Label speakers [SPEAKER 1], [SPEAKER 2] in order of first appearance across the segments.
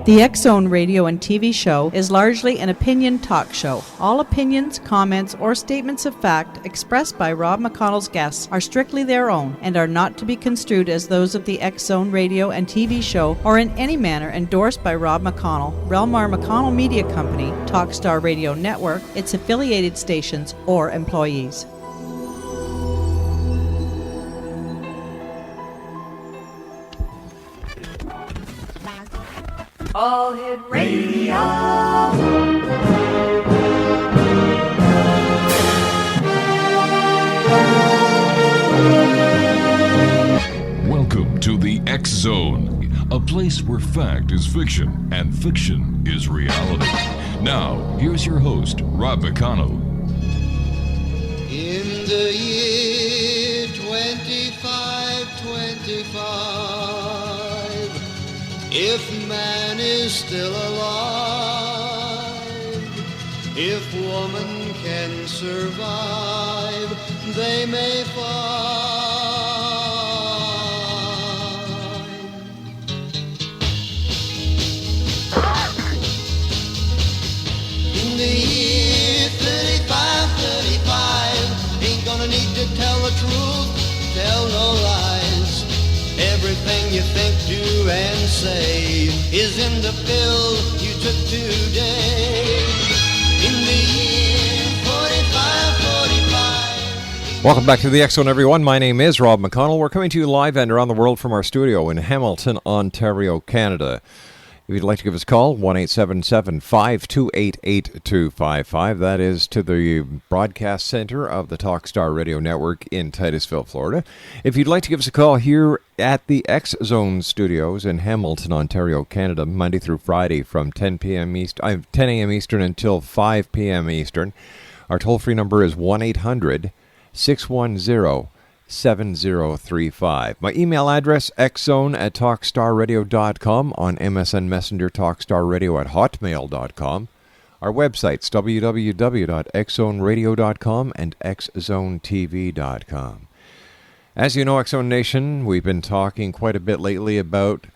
[SPEAKER 1] The X-Zone radio and TV show is largely an opinion talk show. All opinions, comments, or statements of fact expressed by Rob McConnell's guests are strictly their own and are not to be construed as those of the X-Zone radio and TV show or in any manner endorsed by Rob McConnell, Relmar McConnell Media Company, Talkstar Radio Network, its affiliated stations, or employees.
[SPEAKER 2] All Hit Radio.
[SPEAKER 3] Welcome to the X Zone, a place where fact is fiction and fiction is reality. Now, here's your host, Rob McConnell.
[SPEAKER 4] In the year 2525, if man is still alive, if woman can survive, they may find. In the year 3535, ain't gonna need to tell the truth, tell no lies. Everything you think, do, and say is in the pill you took today. In the year 4545.
[SPEAKER 5] Welcome back to the X Zone, everyone. My name is Rob McConnell. We're coming to you live and around the world from our studio in Hamilton, Ontario, Canada. If you'd like to give us a call, 1-877-528-8255. That is to the broadcast center of the Talkstar Radio Network in Titusville, Florida. If you'd like to give us a call here at the X Zone Studios in Hamilton, Ontario, Canada, Monday through Friday from 10 a.m. Eastern until 5 p.m. Eastern, our toll-free number is 1-800-610-7035. My email address, xzone@talkstarradio.com, on MSN Messenger, talkstarradio@hotmail.com. Our websites, www.xzoneradio.com and xzonetv.com. As you know, X Zone Nation, we've been talking quite a bit lately about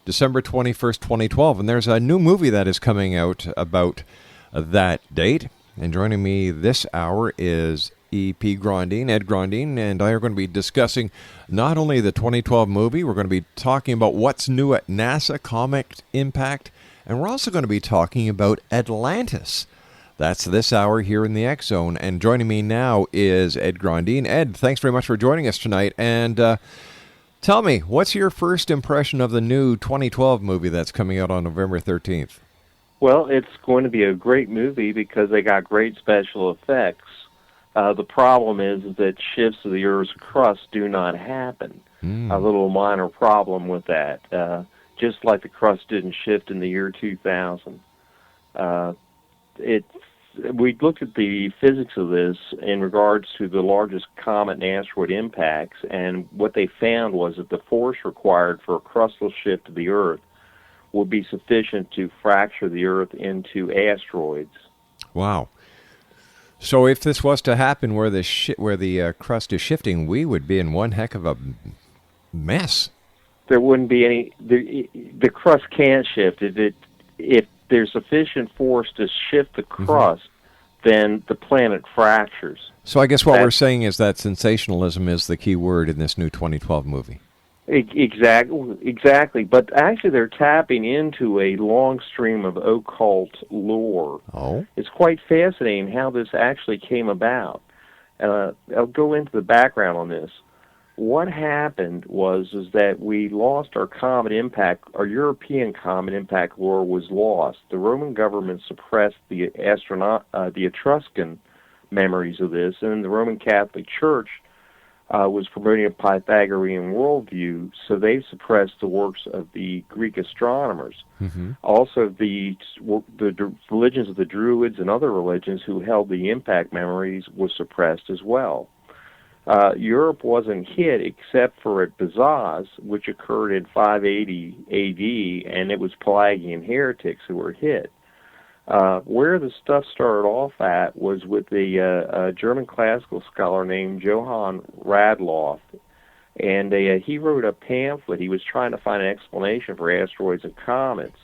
[SPEAKER 5] December 21st, 2012, and there's a new movie that is coming out about that date. And joining me this hour is Ed Grondine, and I are going to be discussing not only the 2012 movie, we're going to be talking about what's new at NASA Comet Impact, and we're also going to be talking about Atlantis. That's this hour here in the X Zone, and joining me now is Ed Grondine. Ed, thanks very much for joining us tonight, and tell me, what's your first impression of the new 2012 movie that's coming out on November 13th?
[SPEAKER 6] Well, it's going to be a great movie because they got great special effects. The problem is that shifts of the Earth's crust do not happen. A little minor problem with that. Just like the crust didn't shift in the year 2000. We looked at the physics of this in regards to the largest comet and asteroid impacts, and what they found was that the force required for a crustal shift of the Earth would be sufficient to fracture the Earth into asteroids.
[SPEAKER 5] Wow. So if this was to happen where the crust is shifting, we would be in one heck of a mess.
[SPEAKER 6] There wouldn't be any. The crust can't shift. If there's sufficient force to shift the crust, then the planet fractures.
[SPEAKER 5] So I guess what we're saying is that sensationalism is the key word in this new 2012 movie.
[SPEAKER 6] Exactly. But actually, they're tapping into a long stream of occult lore.
[SPEAKER 5] Oh.
[SPEAKER 6] It's quite fascinating how this actually came about. I'll go into the background on this. What happened was that we lost our comet impact. Our European comet impact lore was lost. The Roman government suppressed the Etruscan memories of this, and the Roman Catholic Church was promoting a Pythagorean worldview, so they suppressed the works of the Greek astronomers. Also, the religions of the Druids and other religions who held the impact memories were suppressed as well. Europe wasn't hit except for at Bazaz, which occurred in 580 A.D., and it was Pelagian heretics who were hit. Where the stuff started off at was with a German classical scholar named Johann Radloff, and he wrote a pamphlet. He was trying to find an explanation for asteroids and comets,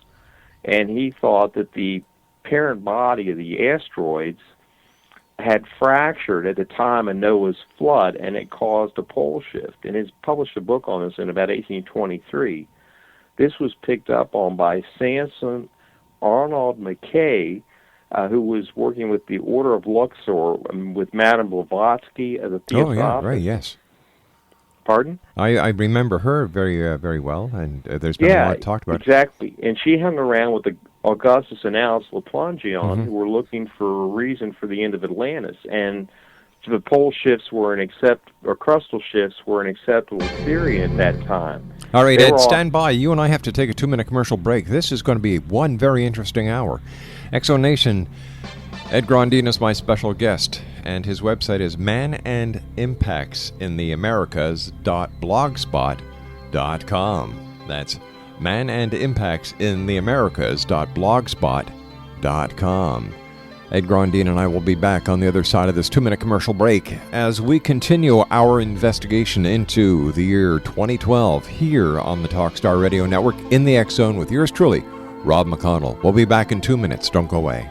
[SPEAKER 6] and he thought that the parent body of the asteroids had fractured at the time of Noah's flood, and it caused a pole shift. And he's published a book on this in about 1823. This was picked up on by Samson Arnold McKay, who was working with the Order of Luxor, with Madame Blavatsky of the Theosophists.
[SPEAKER 5] Oh, yeah, right, yes.
[SPEAKER 6] Pardon?
[SPEAKER 5] I remember her very well, and there's been a lot talked about.
[SPEAKER 6] Exactly. And she hung around with the Augustus and Alice Laplangion, who were looking for a reason for the end of Atlantis. And the pole shifts were crustal shifts were an acceptable theory at that time.
[SPEAKER 5] All right, Ed, stand by. You and I have to take a 2-minute commercial break. This is going to be one very interesting hour. Exonation, Ed Grondin is my special guest, and his website is manandimpactsintheamericas.blogspot.com. That's manandimpactsintheamericas.blogspot.com. Ed Grondin and I will be back on the other side of this 2-minute commercial break as we continue our investigation into the year 2012 here on the Talkstar Radio Network in the X Zone with yours truly, Rob McConnell. We'll be back in 2 minutes. Don't go away.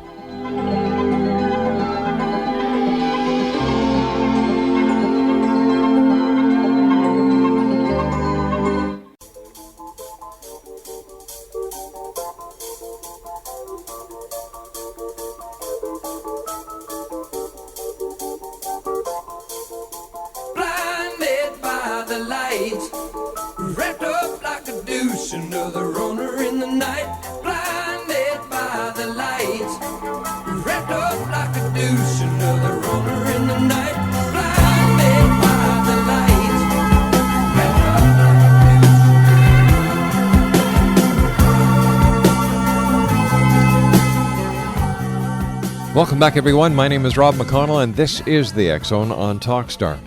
[SPEAKER 5] Welcome back, everyone. My name is Rob McConnell, and this is the X Zone on Talkstar.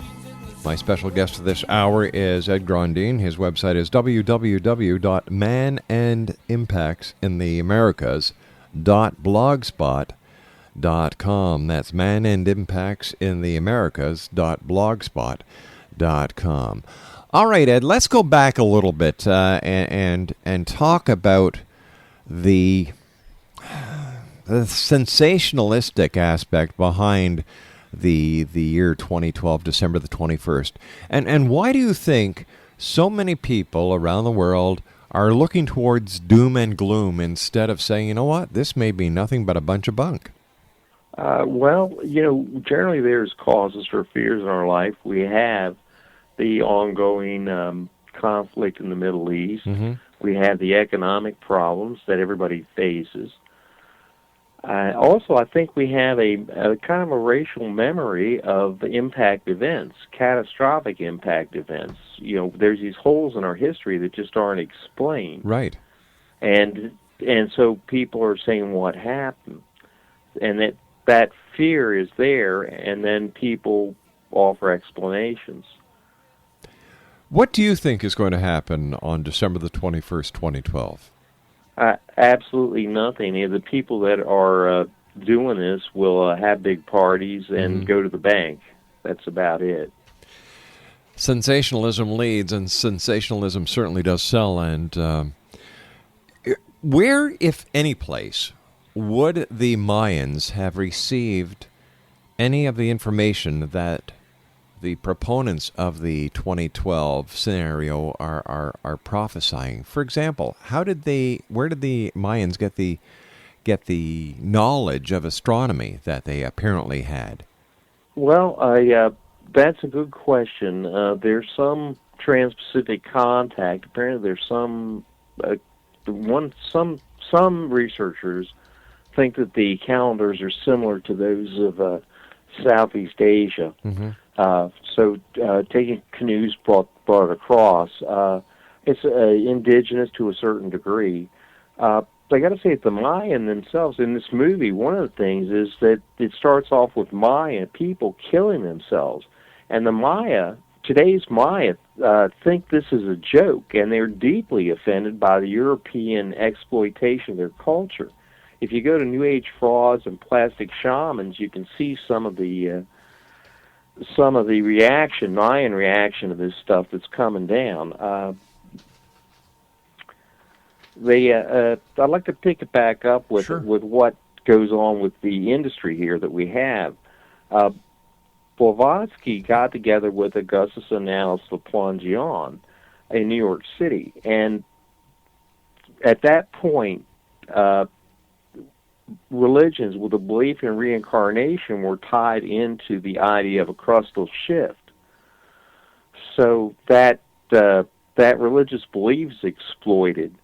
[SPEAKER 5] My special guest for this hour is Ed Grondin. His website is www.manandimpactsintheamericas.blogspot.com. That's manandimpactsintheamericas.blogspot.com. All right, Ed, let's go back a little bit and talk about the sensationalistic aspect behind the year 2012, December the 21st. And why do you think so many people around the world are looking towards doom and gloom instead of saying, you know what, this may be nothing but a bunch of bunk?
[SPEAKER 6] Well, generally there's causes for fears in our life. We have the ongoing conflict in the Middle East. We have the economic problems that everybody faces. Also, I think we have a kind of a racial memory of impact events, catastrophic impact events. There's these holes in our history that just aren't explained.
[SPEAKER 5] Right.
[SPEAKER 6] And so people are saying, what happened? And that fear is there, and then people offer explanations.
[SPEAKER 5] What do you think is going to happen on December the 21st, 2012?
[SPEAKER 6] Absolutely nothing. The people that are doing this will have big parties and go to the bank. That's about it.
[SPEAKER 5] Sensationalism leads, and sensationalism certainly does sell. And where, if any place, would the Mayans have received any of the information that the proponents of the 2012 scenario are prophesying? For example, where did the Mayans get the knowledge of astronomy that they apparently had?
[SPEAKER 6] Well, that's a good question. There's some trans-Pacific contact. Apparently, there's some researchers think that the calendars are similar to those of Southeast Asia. So taking canoes brought it across. It's indigenous to a certain degree. I got to say, the Mayan themselves in this movie, one of the things is that it starts off with Maya people killing themselves, and today's Maya, think this is a joke, and they're deeply offended by the European exploitation of their culture. If you go to New Age frauds and plastic shamans, you can see some of the Mayan reaction to this stuff that's coming down. I'd like to pick it back up with
[SPEAKER 5] Sure.
[SPEAKER 6] with what goes on with the industry here that we have. Blavatsky got together with Augustus Annalus Laplangian in New York City, and at that point, religions with a belief in reincarnation were tied into the idea of a crustal shift. So that religious beliefs exploited.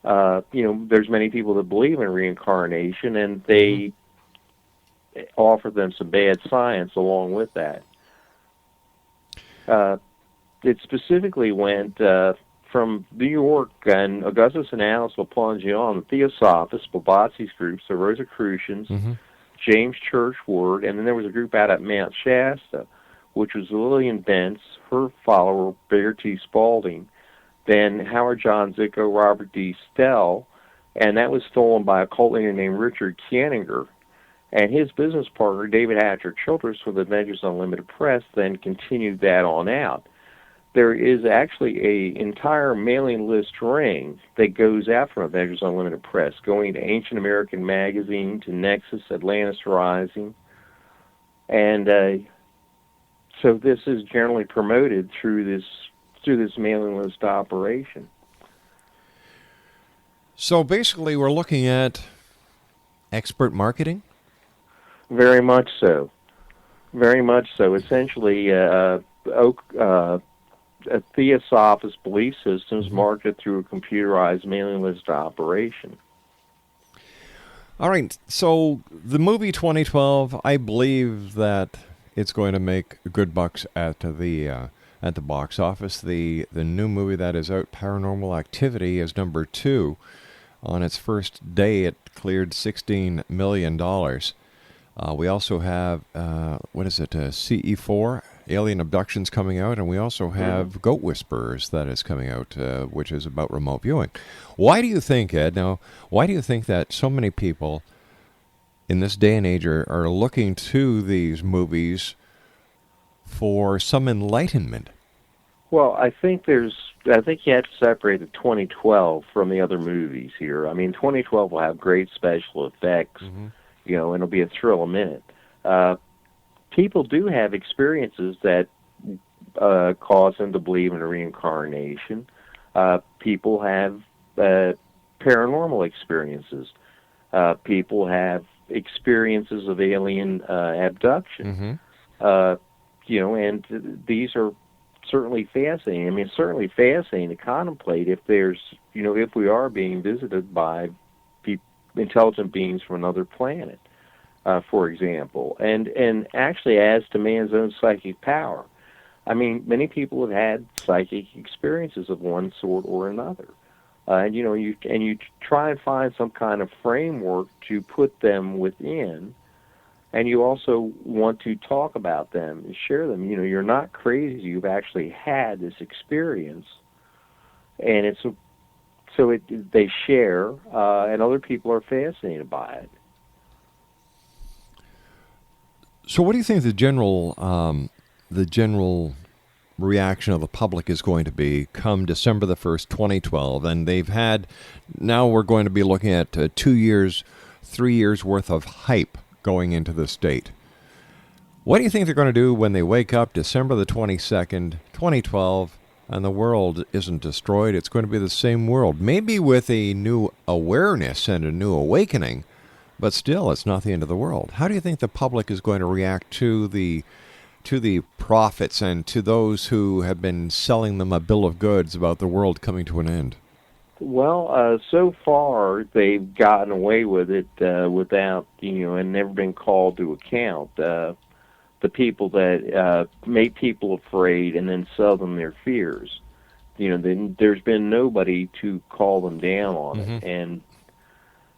[SPEAKER 6] There's many people that believe in reincarnation, and they offer them some bad science along with that. It specifically went from New York and Augustus Annalus Laplangian, the Theosophists, Blavatsky's groups, the Rosicrucians, James Churchward, and then there was a group out at Mount Shasta, which was Lillian Bentz, her follower, Bayer T. Spalding, then Howard John Zicko, Robert D. Stell, and that was stolen by a cult leader named Richard Kieninger. And his business partner, David Hatcher Childress, with Adventures Unlimited Press, then continued that on out. There is actually an entire mailing list ring that goes out from Adventures Unlimited Press, going to Ancient American Magazine, to Nexus, Atlantis Rising. And so this is generally promoted through this mailing list operation.
[SPEAKER 5] So basically we're looking at expert marketing?
[SPEAKER 6] Very much so. Very much so. Essentially, Theosophist belief systems marketed through a computerized mailing list operation.
[SPEAKER 5] All right. So the movie 2012, I believe that it's going to make good bucks at the box office. The new movie that is out, Paranormal Activity, is number 2. On its first day, it cleared $16 million. We also have, CE4, Alien Abductions, coming out, and we also have Goat Whisperers that is coming out, which is about remote viewing. Why do you think, Ed, why do you think that so many people in this day and age are looking to these movies for some enlightenment?
[SPEAKER 6] Well, I think you have to separate the 2012 from the other movies here. I mean, 2012 will have great special effects, and it'll be a thrill a minute. People do have experiences that cause them to believe in reincarnation. People have paranormal experiences. People have experiences of alien abduction. And these are certainly fascinating. I mean, it's certainly fascinating to contemplate if we are being visited by intelligent beings from another planet, for example. And actually, as to man's own psychic power, I mean, many people have had psychic experiences of one sort or another. And you try and find some kind of framework to put them within, and you also want to talk about them and share them. You're not crazy. You've actually had this experience, and they share, and other people are fascinated by it.
[SPEAKER 5] So, what do you think the general reaction of the public is going to be come December the 1st, 2012? And now we're going to be looking at 2 years, 3 years worth of hype going into this date. What do you think they're going to do when they wake up December the 22nd, 2012, and the world isn't destroyed? It's going to be the same world, maybe with a new awareness and a new awakening, but still, it's not the end of the world. How do you think the public is going to react to the prophets and to those who have been selling them a bill of goods about the world coming to an end?
[SPEAKER 6] Well, so far they've gotten away with it without, and never been called to account. The people that make people afraid and then sell them their fears. Then there's been nobody to call them down on it. And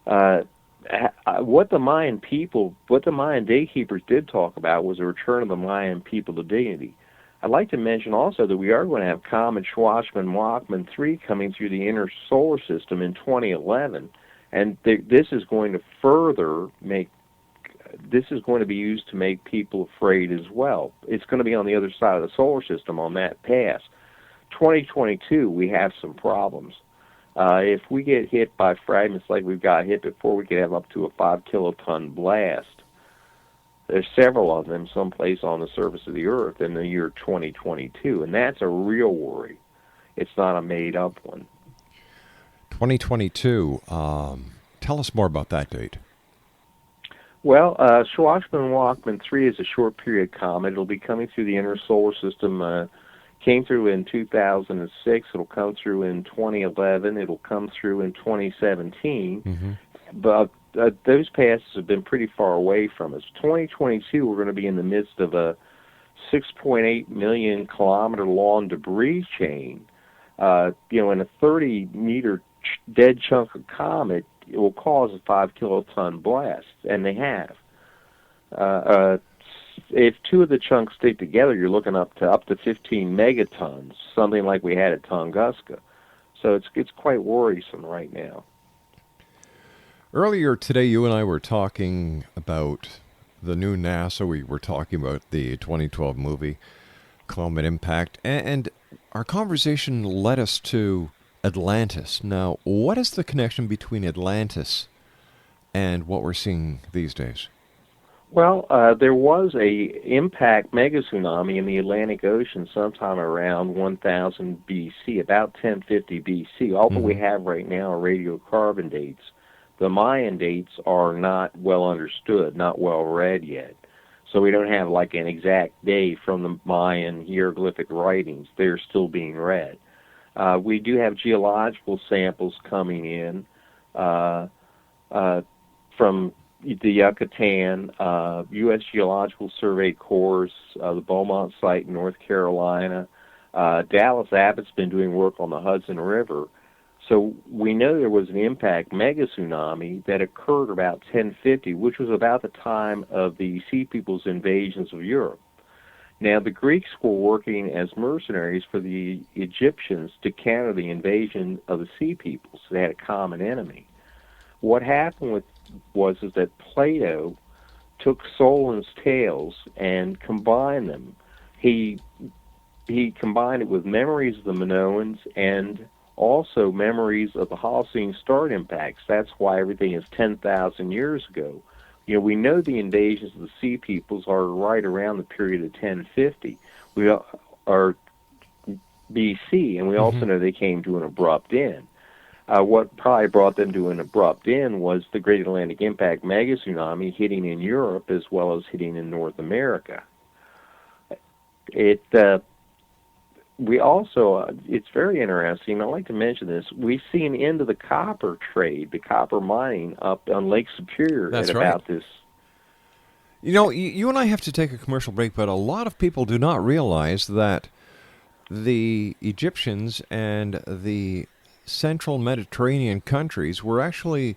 [SPEAKER 6] what the Mayan daykeepers did talk about was a return of the Mayan people to dignity. I'd like to mention also that we are going to have Comet Schwarzman Wachman 3 coming through the inner solar system in 2011, and this is going to be used to make people afraid as well. It's going to be on the other side of the solar system on that pass. 2022, we have some problems. If we get hit by fragments like we've got hit before, we could have up to a 5-kiloton blast. There's several of them someplace on the surface of the Earth in the year 2022, and that's a real worry. It's not a made-up one.
[SPEAKER 5] 2022. Tell us more about that date.
[SPEAKER 6] Well, Shwachman-Walkman 3 is a short period comet. It'll be coming through the inner solar system. Came through in 2006. It'll come through in 2011. It'll come through in 2017. Mm-hmm. But those passes have been pretty far away from us. 2022, we're going to be in the midst of a 6.8 million kilometer long debris chain. In a 30-meter dead chunk of comet, it will cause a 5-kiloton blast, and they have. If two of the chunks stick together, you're looking up to 15 megatons, something like we had at Tunguska. So it's quite worrisome right now.
[SPEAKER 5] Earlier today, you and I were talking about the new NASA. We were talking about the 2012 movie, Comet Impact, and our conversation led us to Atlantis. Now, what is the connection between Atlantis and what we're seeing these days?
[SPEAKER 6] Well, there was a impact mega tsunami in the Atlantic Ocean sometime around 1000 BC, about 1050 BC. All that we have right now are radiocarbon dates. The Mayan dates are not well understood, not well read yet. So we don't have like an exact day from the Mayan hieroglyphic writings. They're still being read. We do have geological samples coming in from the Yucatan, U.S. Geological Survey Corps, the Beaumont site in North Carolina. Dallas Abbott's been doing work on the Hudson River. So we know there was an impact mega tsunami that occurred about 1050, which was about the time of the Sea People's invasions of Europe. Now, the Greeks were working as mercenaries for the Egyptians to counter the invasion of the Sea Peoples. They had a common enemy. What happened was that Plato took Solon's tales and combined them. He combined it with memories of the Minoans and also memories of the Holocene start impacts. That's why everything is 10,000 years ago. We know the invasions of the Sea Peoples are right around the period of 1050. We are BC, and we also know they came to an abrupt end. What probably brought them to an abrupt end was the Great Atlantic Impact mega tsunami hitting in Europe as well as hitting in North America. We also, it's very interesting, I'd like to mention this, we see an end of the copper trade, the copper mining up on Lake Superior
[SPEAKER 5] That's
[SPEAKER 6] at
[SPEAKER 5] right.
[SPEAKER 6] about this.
[SPEAKER 5] You and I have to take a commercial break, but a lot of people do not realize that the Egyptians and the central Mediterranean countries were actually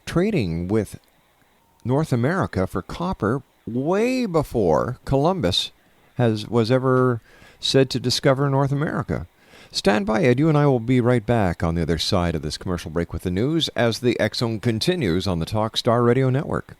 [SPEAKER 5] trading with North America for copper way before Columbus was ever said to discover North America. Stand by, Ed. You and I will be right back on the other side of this commercial break with the news as the X Zone continues on the Talkstar Radio Network.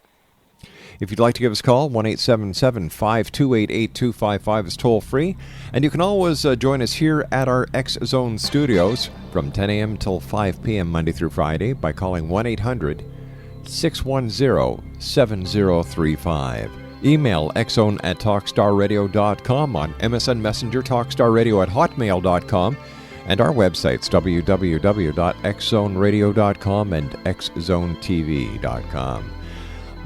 [SPEAKER 5] If you'd like to give us a call, 1-877-528-8255 is toll-free. And you can always join us here at our X Zone studios from 10 a.m. till 5 p.m. Monday through Friday by calling 1-800-610-7035. Email xzone@talkstarradio.com, on MSN Messenger, talkstarradio@hotmail.com, and our websites, www.xzoneradio.com and xzonetv.com.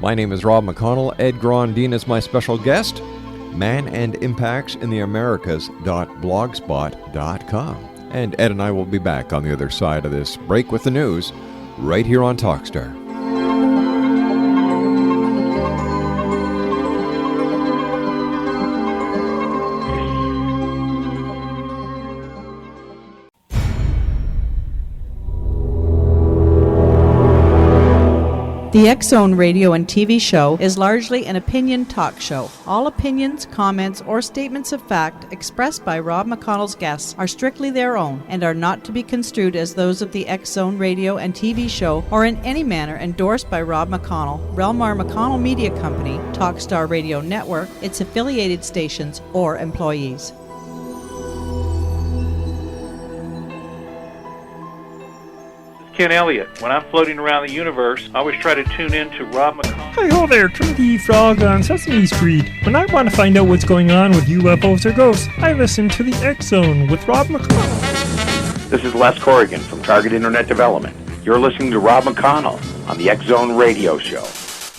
[SPEAKER 5] My name is Rob McConnell. Ed Grondin is my special guest. Man and Impacts in the Americas.blogspot.com. And Ed and I will be back on the other side of this break with the news right here on Talkstar.
[SPEAKER 1] The X Zone radio and TV show is largely an opinion talk show. All opinions, comments, or statements of fact expressed by Rob McConnell's guests are strictly their own and are not to be construed as those of the X Zone radio and TV show or in any manner endorsed by Rob McConnell, Relmar McConnell Media Company, Talkstar Radio Network, its affiliated stations, or employees.
[SPEAKER 7] Ken Elliott. When I'm floating around the universe, I always try to tune in to Rob McConnell.
[SPEAKER 8] Hi-ho there, Trinity Frog on Sesame Street. When I want to find out what's going on with UFOs or ghosts, I listen to the X Zone with Rob McConnell.
[SPEAKER 9] This is Les Corrigan from Target Internet Development. You're listening to Rob McConnell on the X Zone Radio Show.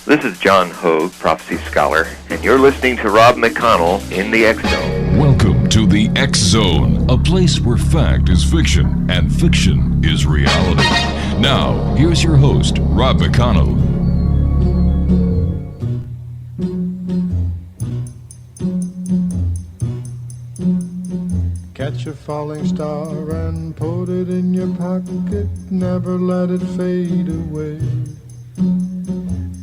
[SPEAKER 10] This is John Hogue, prophecy scholar, and you're listening to Rob McConnell in the X Zone.
[SPEAKER 3] Welcome to the X Zone, a place where fact is fiction and fiction is reality. Now, here's your host, Rob McConnell.
[SPEAKER 11] Catch a falling star and put it in your pocket, never let it fade away.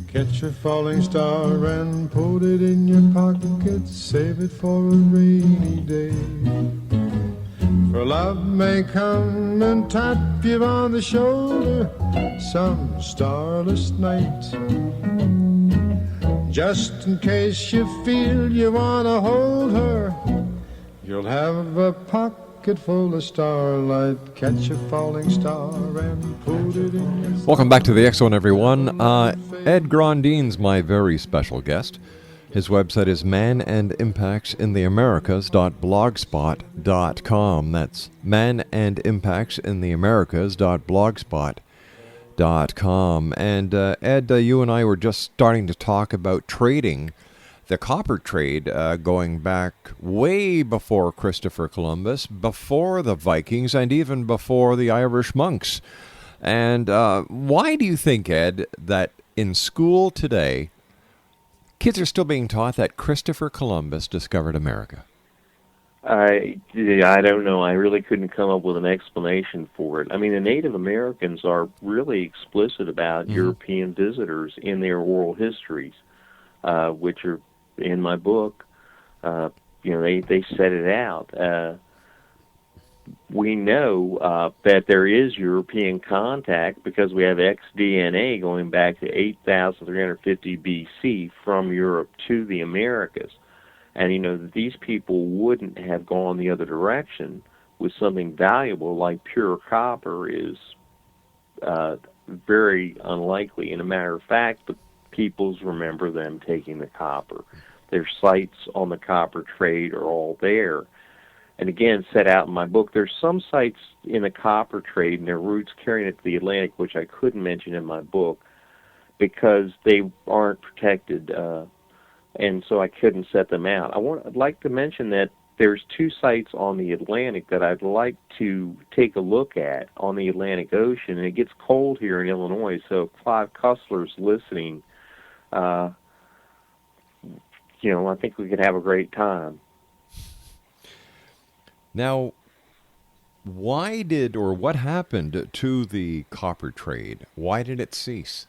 [SPEAKER 11] Catch a falling star and put it in your pocket, save it for a rainy day. For love may come and tap you on the shoulder some starless night. Just in case you feel you want to hold her, you'll have a pocket full of starlight. Catch a falling star and put it in your...
[SPEAKER 5] Welcome back to the X Zone, everyone. Ed Grondine's my very special guest. His website is manandimpactsintheamericas.blogspot.com. That's manandimpactsintheamericas.blogspot.com. And Ed, you and I were just starting to talk about trading, the copper trade, going back way before Christopher Columbus, before the Vikings, and even before the Irish monks. And why do you think, Ed, that in school today, kids are still being taught that Christopher Columbus discovered America?
[SPEAKER 6] I don't know. I really couldn't come up with an explanation for it. I mean, the Native Americans are really explicit about European visitors in their oral histories, which are in my book. They set it out. We know that there is European contact because we have xDNA going back to 8,350 BC from Europe to the Americas. And, these people wouldn't have gone the other direction with something valuable like pure copper is very unlikely. And a matter of fact, the peoples remember them taking the copper. Their sites on the copper trade are all there. And again, set out in my book, there's some sites in the copper trade and their routes carrying it to the Atlantic, which I couldn't mention in my book because they aren't protected, and so I couldn't set them out. I'd like to mention that there's two sites on the Atlantic that I'd like to take a look at on the Atlantic Ocean, and it gets cold here in Illinois, so if Clive Cussler's listening, I think we could have a great time.
[SPEAKER 5] Now, what happened to the copper trade? Why did it cease?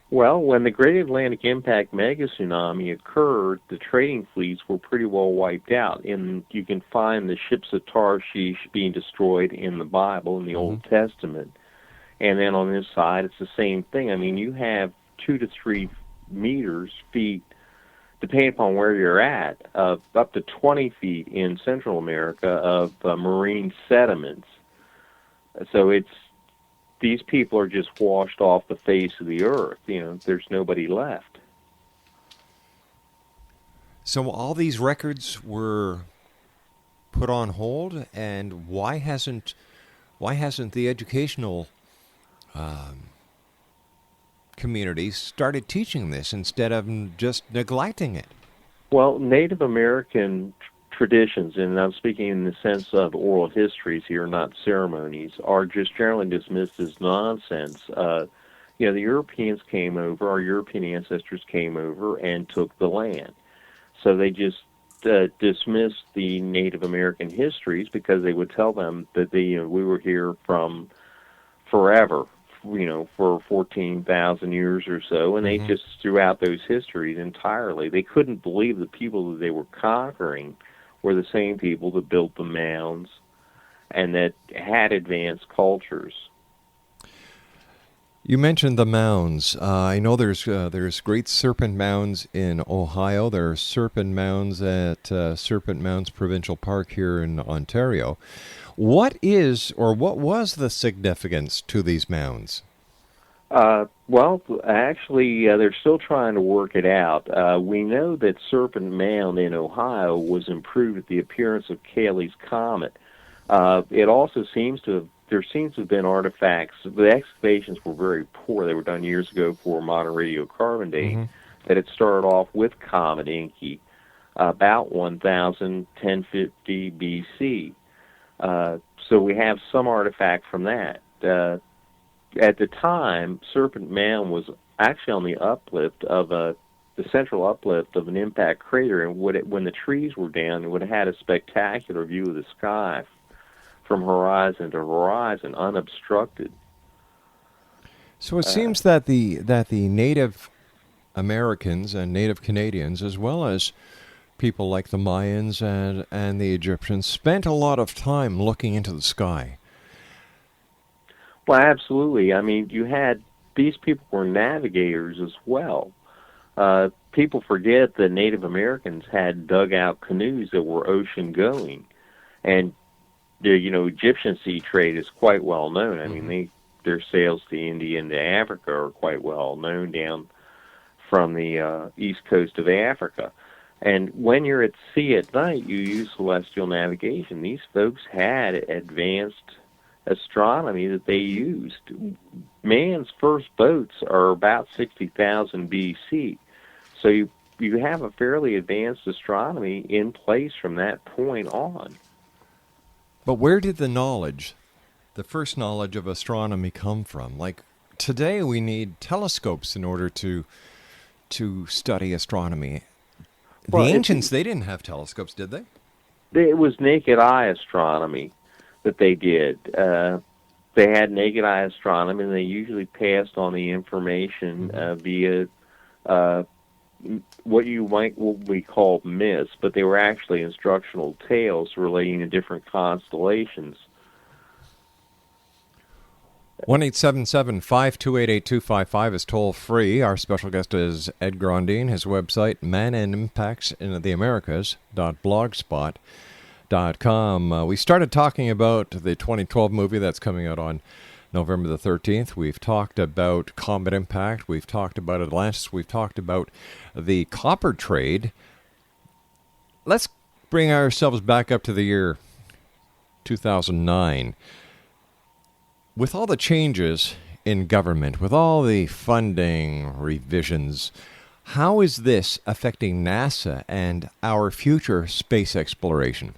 [SPEAKER 6] Well, when the Great Atlantic Impact mega tsunami occurred, the trading fleets were pretty well wiped out. And you can find the ships of Tarshish being destroyed in the Bible, in the Old Testament. And then on this side, it's the same thing. I mean, you have 2 to 3 feet, depending upon where you're at, up to 20 feet in Central America of marine sediments. So these people are just washed off the face of the earth. There's nobody left.
[SPEAKER 5] So all these records were put on hold, and why hasn't the educational communities started teaching this instead of just neglecting it?
[SPEAKER 6] Well, Native American traditions, and I'm speaking in the sense of oral histories here, not ceremonies, are just generally dismissed as nonsense. The Europeans came over, our European ancestors came over and took the land. So they just dismissed the Native American histories because they would tell them that we were here from forever, for 14,000 years or so, and they just threw out those histories entirely. They couldn't believe the people that they were conquering were the same people that built the mounds and that had advanced cultures.
[SPEAKER 5] You mentioned the mounds. I know there's great serpent mounds in Ohio. There are serpent mounds at Serpent Mounds Provincial Park here in Ontario. What was the significance to these mounds?
[SPEAKER 6] Well, actually, they're still trying to work it out. We know that Serpent Mound in Ohio was improved at the appearance of Cayley's Comet. It also there seems to have been artifacts. The excavations were very poor. They were done years ago for modern radiocarbon dating. That it started off with Comet Inky about 1050 BC. So we have some artifact from that. At the time, Serpent Mound was actually on the uplift of the central uplift of an impact crater, and when the trees were down, it would have had a spectacular view of the sky from horizon to horizon, unobstructed.
[SPEAKER 5] So it seems that the Native Americans and Native Canadians, as well as people like the Mayans and the Egyptians, spent a lot of time looking into the sky.
[SPEAKER 6] Well, absolutely. I mean, these people were navigators as well. People forget that Native Americans had dugout canoes that were ocean-going, and the Egyptian sea trade is quite well known. I mean, their sails to India and to Africa are quite well known down from the east coast of Africa. And when you're at sea at night, you use celestial navigation. These folks had advanced astronomy that they used. Man's first boats are about 60,000 BC. So you have a fairly advanced astronomy in place from that point on.
[SPEAKER 5] But where did the first knowledge of astronomy come from? Like today we need telescopes in order to study astronomy. The ancients, they didn't have telescopes, did they?
[SPEAKER 6] It was naked eye astronomy that they did. They had naked eye astronomy, and they usually passed on the information via what we call myths, but they were actually instructional tales relating to different constellations.
[SPEAKER 5] 1-877-528-8255 is toll free. Our special guest is Ed Grondine. His website, Man and Impacts in the Americas.blogspot.com. We started talking about the 2012 movie that's coming out on November the 13th. We've talked about Comet Impact. We've talked about Atlantis. We've talked about the copper trade. Let's bring ourselves back up to the year 2009. With all the changes in government, with all the funding revisions, how is this affecting NASA and our future space exploration?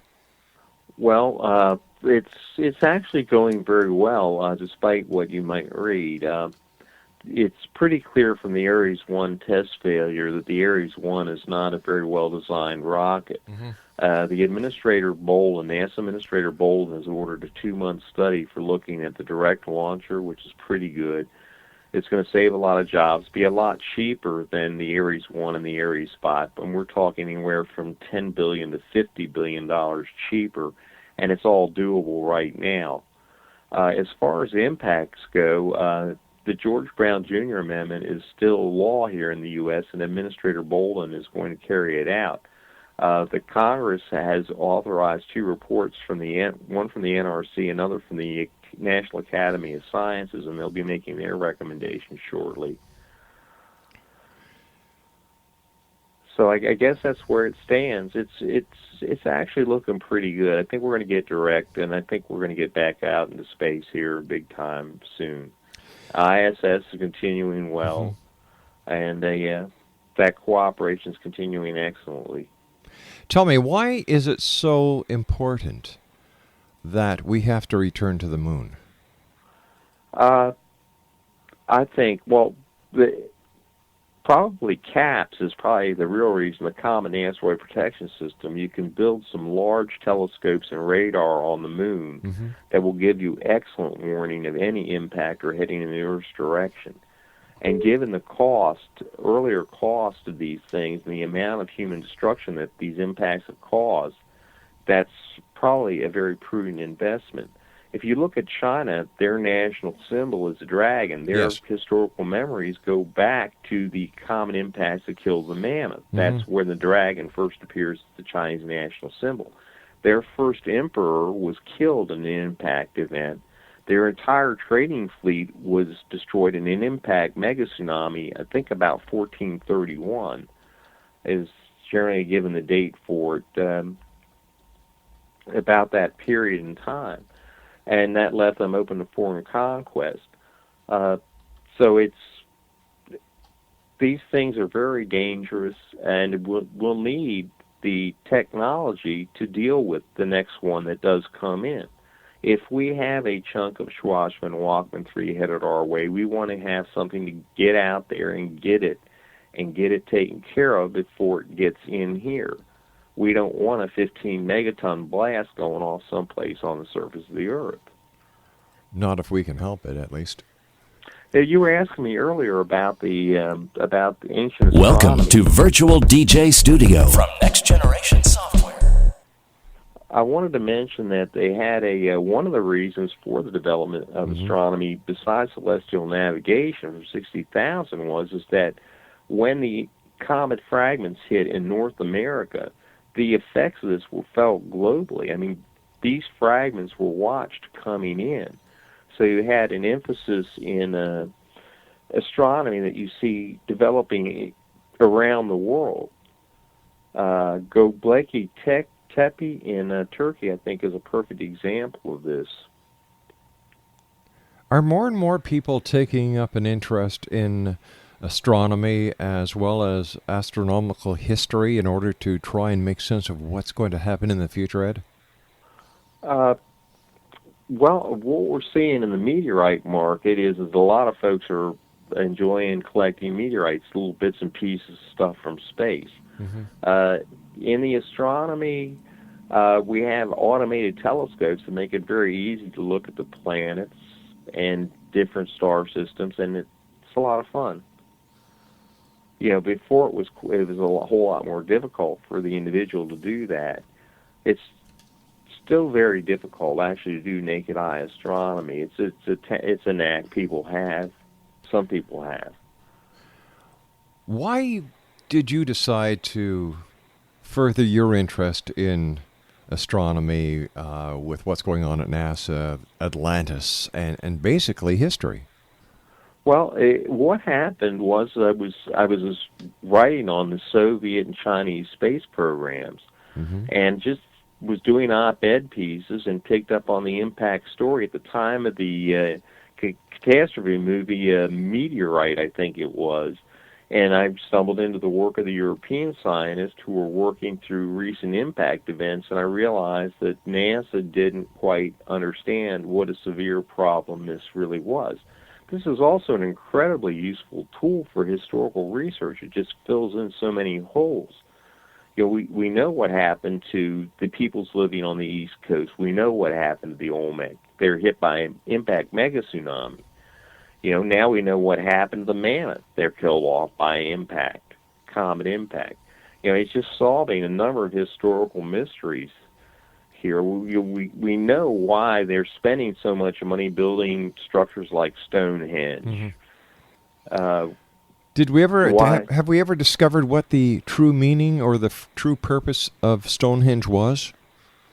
[SPEAKER 6] Well, it's actually going very well, despite what you might read. It's pretty clear from the Ares 1 test failure that the Ares 1 is not a very well-designed rocket. The administrator Bolden, NASA Administrator Bolden, has ordered a 2-month study for looking at the direct launcher, which is pretty good. It's going to save a lot of jobs, be a lot cheaper than the Ares 1 and the Ares Spot, and we're talking anywhere from $10 billion to $50 billion cheaper, and it's all doable right now. As far as impacts go, the George Brown Jr. Amendment is still law here in the U.S., and Administrator Bolden is going to carry it out. The Congress has authorized 2 reports, one from the NRC, another from the National Academy of Sciences, and they'll be making their recommendations shortly. So I guess that's where it stands. It's actually looking pretty good. I think we're going to get direct, and I think we're going to get back out into space here big time soon. ISS is continuing well, and that cooperation is continuing excellently.
[SPEAKER 5] Tell me, why is it so important that we have to return to the moon?
[SPEAKER 6] I think, probably CAPS is probably the real reason, the Common Asteroid Protection System. You can build some large telescopes and radar on the moon that will give you excellent warning of any impact or heading in the Earth's direction. And given the earlier cost of these things and the amount of human destruction that these impacts have caused, that's probably a very prudent investment. If you look at China, their national symbol is a dragon. Their historical memories go back to the comet impacts that killed the mammoth. That's where the dragon first appears as the Chinese national symbol. Their first emperor was killed in an impact event. Their entire trading fleet was destroyed in an impact mega tsunami, I think about 1431 is generally given the date for it, about that period in time. And that left them open to foreign conquest. So these things are very dangerous, and we'll need the technology to deal with the next one that does come in. If we have a chunk of Schwarzman Walkman 3 headed our way, we want to have something to get out there and get it taken care of before it gets in here. We don't want a 15 megaton blast going off someplace on the surface of the Earth.
[SPEAKER 5] Not if we can help it, at least.
[SPEAKER 6] You were asking me earlier about the ancient astronomy.
[SPEAKER 12] Welcome to Virtual DJ Studio from Next Generation Software.
[SPEAKER 6] I wanted to mention that they had one of the reasons for the development of astronomy, besides celestial navigation for 60,000, was that when the comet fragments hit in North America, the effects of this were felt globally. I mean, these fragments were watched coming in. So you had an emphasis in astronomy that you see developing around the world. Göbekli Tepe in Turkey, I think, is a perfect example of this.
[SPEAKER 5] Are more and more people taking up an interest in astronomy as well as astronomical history in order to try and make sense of what's going to happen in the future, Ed?
[SPEAKER 6] Well, what we're seeing in the meteorite market is a lot of folks are enjoying collecting meteorites, little bits and pieces of stuff from space. In the astronomy, we have automated telescopes that make it very easy to look at the planets and different star systems, and it's a lot of fun. You know, before it was a whole lot more difficult for the individual to do that. It's still very difficult actually to do naked eye astronomy. It's a knack people have. Some people have.
[SPEAKER 5] Why did you decide to further your interest in astronomy with what's going on at NASA, Atlantis, and basically history?
[SPEAKER 6] Well, what happened was I was writing on the Soviet and Chinese space programs, and just was doing op-ed pieces and picked up on the impact story at the time of the catastrophe movie Meteorite, I think it was. And I stumbled into the work of the European scientists who were working through recent impact events, and I realized that NASA didn't quite understand what a severe problem this really was. This is also an incredibly useful tool for historical research. It just fills in so many holes. You know, we know what happened to the peoples living on the East Coast. We know what happened to the Olmec. They're hit by an impact mega tsunami. You know, now we know what happened to the mammoth. They're killed off by impact, comet impact. You know, it's just solving a number of historical mysteries here. We know why they're spending so much money building structures like Stonehenge.
[SPEAKER 5] Did we ever have we ever discovered what the true meaning or the true purpose of Stonehenge was?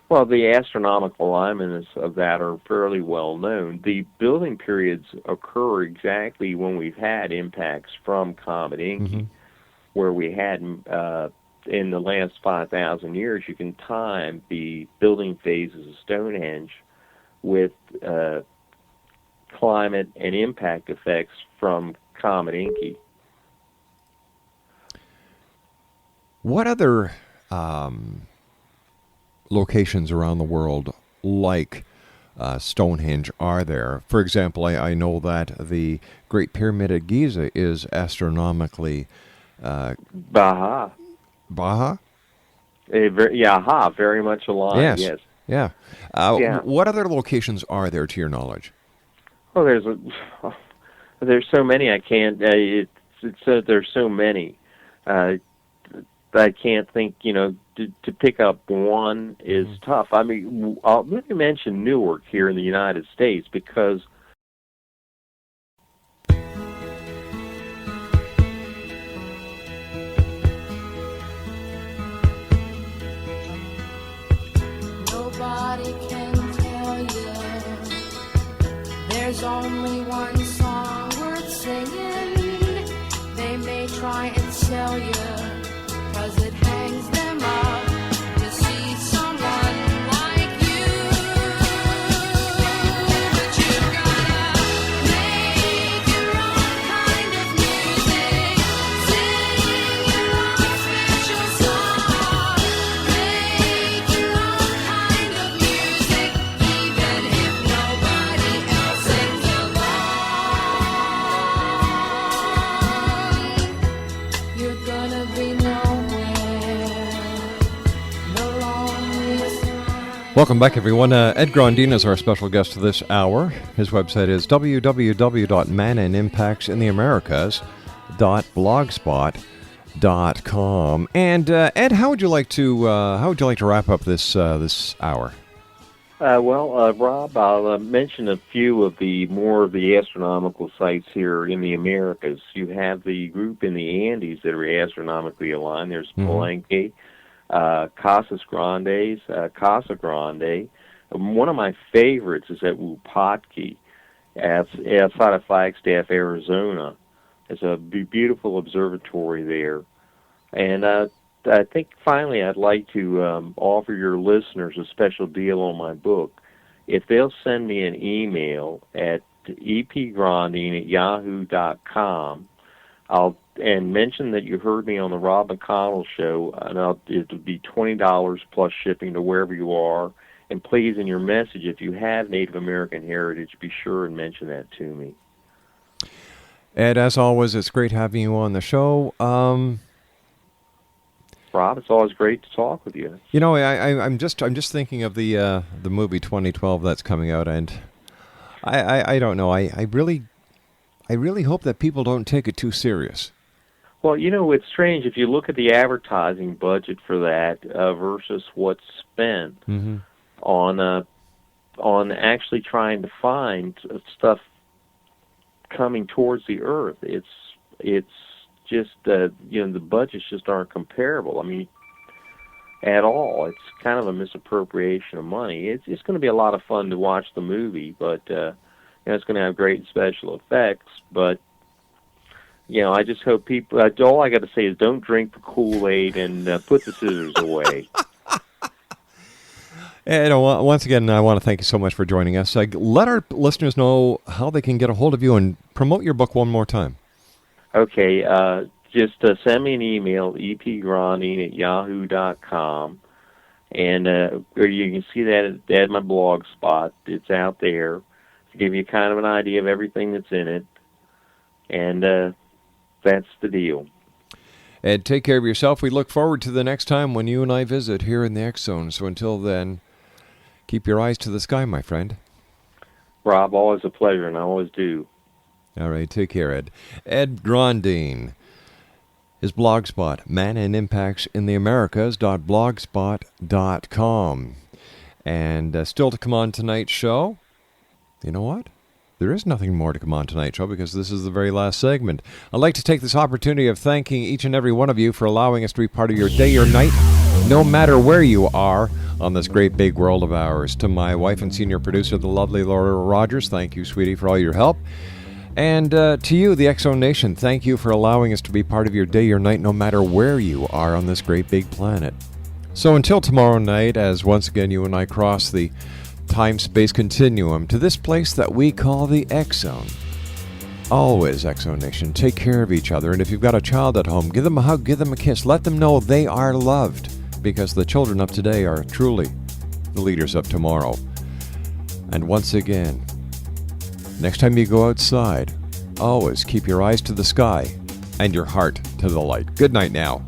[SPEAKER 6] Well, the astronomical alignments of that are fairly well known. The building periods occur exactly when we've had impacts from Comet Inky, where we had, in the last 5,000 years, you can time the building phases of Stonehenge with climate and impact effects from Comet Inky.
[SPEAKER 5] What other locations around the world like Stonehenge are there? For example, I know that the Great Pyramid at Giza is astronomically...
[SPEAKER 6] Baja? Very much aligned, yes.
[SPEAKER 5] Yeah. What other locations are there, to your knowledge?
[SPEAKER 6] Well, there's so many I can't... there's so many. I can't think, to pick up one is tough. I mean, let me mention Newark here in the United States, because
[SPEAKER 13] nobody can tell you there's only one song worth singing. They may try and sell you, 'cause it hangs them up to see someone like you. But you've gotta make your own kind of music, sing your own special song, make your own kind of music, even if nobody else sings along. You're gonna be
[SPEAKER 5] Welcome back, everyone. Ed Grondin is our special guest this hour. His website is www.manandimpactsintheamericas.blogspot.com. And Ed, how would you like to wrap up this hour?
[SPEAKER 6] Rob, I'll mention a few of more of the astronomical sites here in the Americas. You have the group in the Andes that are astronomically aligned. There's Palenque, Casa Grande. One of my favorites is at Wupatki, outside of Flagstaff, Arizona. There's a beautiful observatory there. And I think finally I'd like to offer your listeners a special deal on my book. If they'll send me an email at epgrondin@yahoo.com, and mention that you heard me on the Rob McConnell Show, and it'll be $20 plus shipping to wherever you are. And please, in your message, if you have Native American heritage, be sure and mention that to me.
[SPEAKER 5] Ed, as always, it's great having you on the show.
[SPEAKER 6] Rob, it's always great to talk with you.
[SPEAKER 5] I'm just thinking of the movie 2012 that's coming out, and I don't know. I really hope that people don't take it too serious.
[SPEAKER 6] Well, it's strange if you look at the advertising budget for that versus what's spent on actually trying to find stuff coming towards the Earth. It's just the budgets just aren't comparable. I mean, at all. It's kind of a misappropriation of money. It's going to be a lot of fun to watch the movie, but it's going to have great special effects. But I just hope people. All I got to say is don't drink the Kool-Aid and put the scissors away.
[SPEAKER 5] And once again, I want to thank you so much for joining us. Let our listeners know how they can get a hold of you and promote your book one more time.
[SPEAKER 6] Okay, just send me an email, epgrondin@yahoo.com, and or you can see that at my blog spot. It's out there to give you kind of an idea of everything that's in it, and that's the deal.
[SPEAKER 5] Ed, take care of yourself. We look forward to the next time when you and I visit here in the X Zone. So until then, keep your eyes to the sky, my friend.
[SPEAKER 6] Rob, always a pleasure, and I always do.
[SPEAKER 5] All right, take care, Ed. Ed Grondin. His blogspot, manandimpactsintheamericas.blogspot.com. And still to come on tonight's show, you know what? There is nothing more to come on tonight's show because this is the very last segment. I'd like to take this opportunity of thanking each and every one of you for allowing us to be part of your day or night, no matter where you are on this great big world of ours. To my wife and senior producer, the lovely Laura Rogers, thank you, sweetie, for all your help. And to you, the X Zone Nation, thank you for allowing us to be part of your day or night, no matter where you are on this great big planet. So until tomorrow night, as once again you and I cross the time-space continuum to this place that we call the X Zone. Always, X Zone Nation, take care of each other. And if you've got a child at home, give them a hug, give them a kiss. Let them know they are loved, because the children of today are truly the leaders of tomorrow. And once again, next time you go outside, always keep your eyes to the sky and your heart to the light. Good night now.